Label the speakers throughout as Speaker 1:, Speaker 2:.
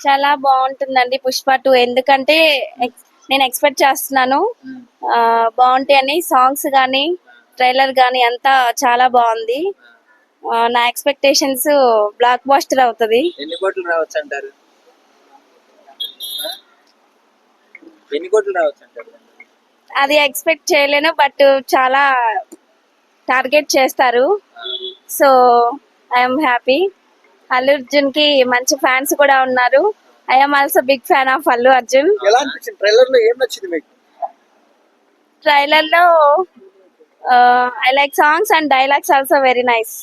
Speaker 1: చాలా బాగుంటుందండి పుష్ప 2 ఎందుకంటే నేను ఎక్స్పెక్ట్ చేస్తున్నాను బాగుంటాయి అని. సాంగ్స్ కానీ ట్రైలర్ కానీ అంతా చాలా బాగుంది. నా ఎక్స్పెక్టేషన్స్ బ్లాక్ బాస్టర్ అవుతుంది.
Speaker 2: ఎన్ని కోట్లు రావచ్చు అంటారు? ఎన్ని కోట్లు రావచ్చు అంటారు?
Speaker 1: అది ఎక్స్పెక్ట్ చేయలేను, బట్ చాలా టార్గెట్ చేస్తారు. So I'm happy. Allu Arjun కి మంచి ఫ్యాన్స్ కూడా ఉన్నారు. I'm also big fan of Allu Arjun.
Speaker 3: ఎలా అనిపించింది ట్రైలర్ లో? ఏం నచ్చింది మీకు
Speaker 1: ట్రైలర్ లో I like songs and dialogues also very nice.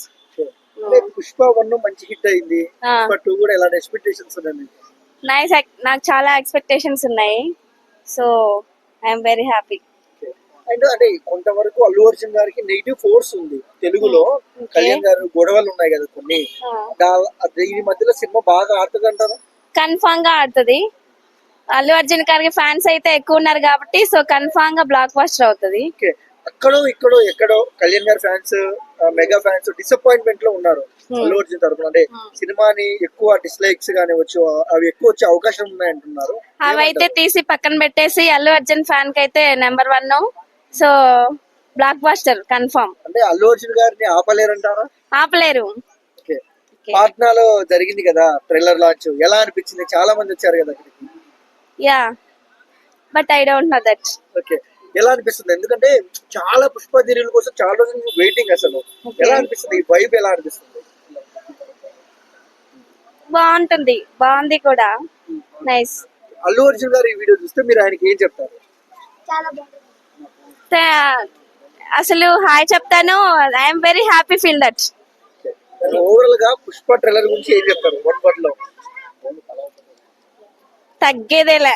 Speaker 3: Pushpa 1 మంచి హిట్ అయింది, పుష్ప 2 కూడా ఎలాంటి ఎక్స్పెక్టేషన్స్ ఉన్నాయి మీకు?
Speaker 1: నైస్. నాకు చాలా ఎక్స్పెక్టేషన్స్ ఉన్నాయి. So I'm very happy.
Speaker 3: And అంటే కొంతవరకు అల్లు అర్జున్ గారికి నెగిటివ్ ఫోర్స్ ఉంది తెలుగులో. కళ్యాణ్ గారు గొడవలు ఉన్నాయి కదా కొన్ని, ఈ మధ్యలో సినిమా బాగా ఆడుతుంది అంటారా?
Speaker 1: కన్ఫామ్ గా ఆడుతుంది. అల్లు అర్జున్ గారికి ఫ్యాన్స్ అయితే ఎక్కువ ఉన్నారు కాబట్టి సో కన్ఫామ్ గా బ్లాక్ బస్టర్ అవుతుంది.
Speaker 3: అక్కడో ఎక్కడో కళ్యాణ్ గారి ఫ్యాన్స్, మెగా ఫ్యాన్స్ డిసప్పాయింట్మెంట్ లో ఉన్నారు అల్లు అర్జున్ తరపున. అంటే సినిమాని ఎక్కువ డిస్లైక్స్ గానీ అవి ఎక్కువ వచ్చే అవకాశం ఉన్నాయి అంటున్నారు.
Speaker 1: అవైతే తీసి పక్కన పెట్టేసి అల్లు అర్జున్ ఫ్యాన్ కి అయితే number 1. So block buster confirm.
Speaker 3: అంటే అల్లు అర్జున్ గారిని ఆపలేరంటారా?
Speaker 1: ఆపలేరు.
Speaker 3: పాట్నాలో జరిగింది కదా ట్రైలర్ లాంచ్, ఎలా అనిపించింది? చాలా మంది వచ్చారు కదా అక్కడికి.
Speaker 1: Yeah, but I don't know that.
Speaker 3: Okay, ఎలా అనిపిస్తుంది? ఎందుకంటే చాలా పుష్ప దిరీల కోసం చాలా రోజుల నుంచి వెయిటింగ్. అసలు ఎలా అనిపిస్తుంది? ఈ వైబ్ ఎలా అనిపిస్తుంది?
Speaker 1: బాగుంటుంది, బాగుంది కూడా. నైస్.
Speaker 3: అల్లు అర్జున్ గారు ఈ వీడియో చూస్తే మీరు ఆయనకి ఏం చెప్తారు?
Speaker 1: అసలు హాయ్ చెప్తాను. I'm very happy feel that.
Speaker 3: Overall గా పుష్ప ట్రైలర్ గురించి ఏం చెప్తారు? 1 word లో
Speaker 1: తగ్గేదేలే.